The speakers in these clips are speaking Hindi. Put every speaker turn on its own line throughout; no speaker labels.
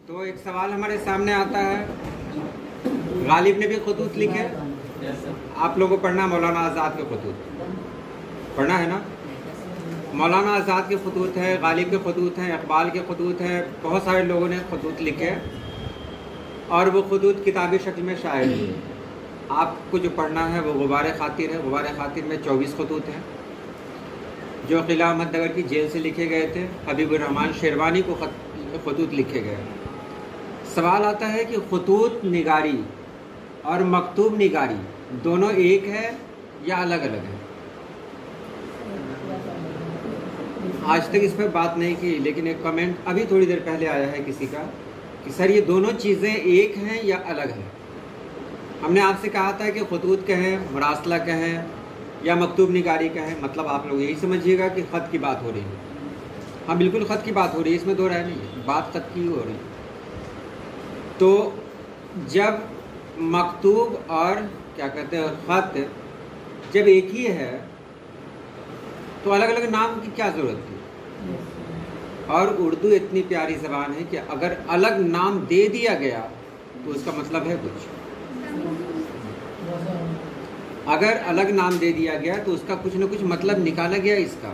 तो एक सवाल हमारे सामने आता है, गालिब ने भी खतूत लिखे, आप लोगों को पढ़ना मौलाना आज़ाद के खतूत पढ़ना है ना। मौलाना आज़ाद के खतूत है, गालिब के खतूत हैं, इकबाल के खतूत हैं, बहुत सारे लोगों ने खतूत लिखे और वो खतूत किताबी शक्ल में शाये हुए। आपको जो पढ़ना है वो गुबार खातिर है। गुबार खातिर में 24 खतूत हैं जो किला अहमदनगर की जेल से लिखे गए थे। हबीबुर रहमान शेरवानी को खतूत लिखे गए। सवाल आता है कि खतूत निगारी और मकतूब निगारी दोनों एक है या अलग अलग है। आज तक इस पर बात नहीं की, लेकिन एक कमेंट अभी थोड़ी देर पहले आया है किसी का कि सर ये दोनों चीज़ें एक हैं या अलग हैं। हमने आपसे कहा था कि खतूत कहें, मुरासला कहें या मकतूब निगारी कहें, मतलब आप लोग यही समझिएगा कि ख़त की बात हो रही है। हाँ बिल्कुल ख़त की बात हो रही है, इसमें दो राय नहीं है, बात ख़त की हो रही है। तो जब मकतूब और क्या कहते हैं ख़त जब एक ही है तो अलग अलग नाम की क्या ज़रूरत थी। और उर्दू इतनी प्यारी ज़बान है कि अगर अलग नाम दे दिया गया तो उसका मतलब है कुछ। अगर अलग नाम दे दिया गया तो उसका कुछ न कुछ मतलब निकाला गया। इसका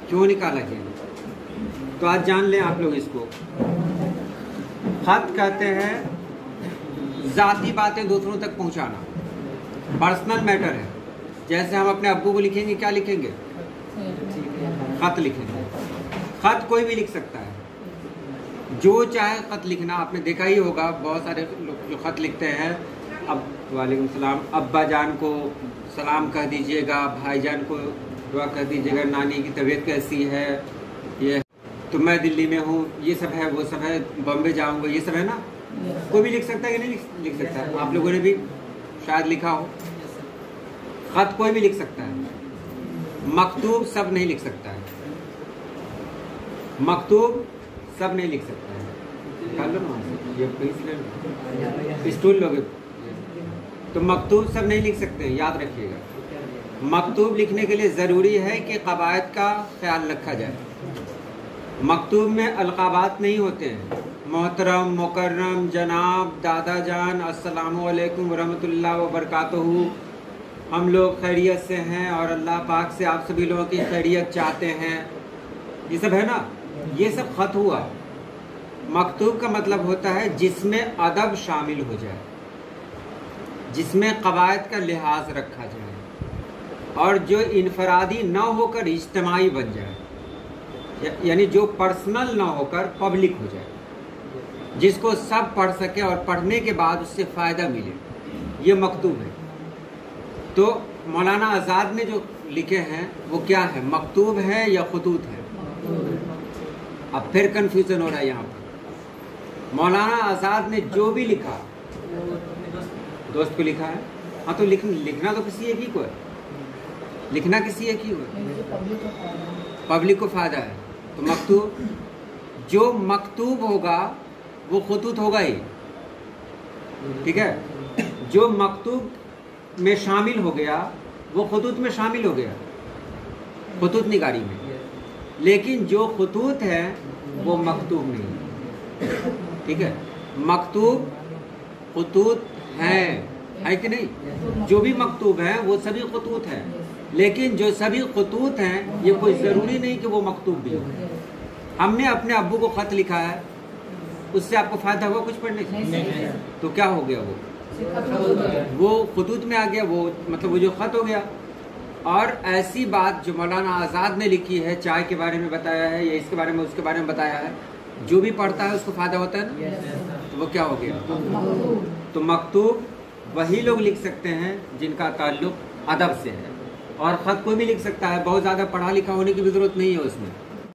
क्यों निकाला गया तो आज जान लें आप लोग इसको। खत कहते हैं ज़ाती बातें दूसरों तक पहुंचाना, पर्सनल मैटर है। जैसे हम अपने अब्बू को लिखेंगे, क्या लिखेंगे? खत लिखेंगे। खत कोई भी लिख सकता है, जो चाहे खत लिखना। आपने देखा ही होगा बहुत सारे लोग जो खत लिखते हैं, अब वालेकुम सलाम, अब्बा जान को सलाम कह दीजिएगा, भाईजान को दुआ कह दीजिएगा, नानी की तबीयत कैसी है, ये तो मैं दिल्ली में हूँ, ये सब है, वो सब है, बॉम्बे जाऊँगा, ये सब है ना। कोई भी लिख सकता है कि नहीं लिख सकता है? आप लोगों ने भी शायद लिखा हो। खत कोई भी लिख सकता है, मकतूब सब नहीं लिख सकता है। मकतूब सब नहीं लिख सकता है। ये स्टूल लोगे तो मकतूब सब नहीं लिख सकते हैं, याद रखिएगा। मकतूब लिखने के लिए ज़रूरी है कि क़वायद का ख्याल रखा जाए। मकतूब में अलक़ाबात नहीं होते हैं। मोहतरम, मुकर्रम, जनाब, दादा जान, अस्सलामु अलैकुम वरहमतुल्लाह व बरकातहू, हम लोग खैरियत से हैं और अल्लाह पाक से आप सभी लोगों की खैरियत चाहते हैं, ये सब है ना। ये सब ख़त हुआ। मकतूब का मतलब होता है जिसमें अदब शामिल हो जाए, जिसमें क़वायद का लिहाज रखा जाए और जो इनफरादी न होकर इज्तिमाई बन जाए, यानी जो पर्सनल ना होकर पब्लिक हो जाए, जिसको सब पढ़ सके और पढ़ने के बाद उससे फ़ायदा मिले, ये मकतूब है। तो मौलाना आज़ाद ने जो लिखे हैं वो क्या है, मकतूब है या खतूत है? अब फिर कन्फ्यूज़न हो रहा है यहाँ पर। मौलाना आज़ाद ने जो भी लिखा, दोस्त को लिखा है, हाँ तो लिखना तो किसी एक ही को है, लिखना किसी एक ही को है, पब्लिक को फ़ायदा है। तो मकतूब, जो मकतूब होगा वो खतूत होगा ही, ठीक है। जो मकतूब में शामिल हो गया वो खतूत में शामिल हो गया, खतूत निगारी में। लेकिन जो खतूत है वो मकतूब नहीं, ठीक है। मकतूब खतूत है कि नहीं? जो भी मकतूब है वो सभी खतूत हैं, लेकिन जो सभी खतूत हैं ये कोई ज़रूरी नहीं कि वो मकतूब भी हो। हमने अपने अब्बू को ख़त लिखा है, उससे आपको फ़ायदा हुआ कुछ पढ़ने से? तो क्या हो गया? वो खतूत में आ गया, वो मतलब वो जो ख़त हो गया। और ऐसी बात जो मौलाना आज़ाद ने लिखी है, चाय के बारे में बताया है या इसके बारे में उसके बारे में बताया है, जो भी पढ़ता है उसको फ़ायदा होता है ना। तो वो क्या हो गया? तो मकतूब वही लोग लिख सकते हैं जिनका ताल्लुक़ अदब से है, और ख़त कोई भी लिख सकता है। बहुत ज़्यादा पढ़ा लिखा होने की भी ज़रूरत नहीं है उसमें।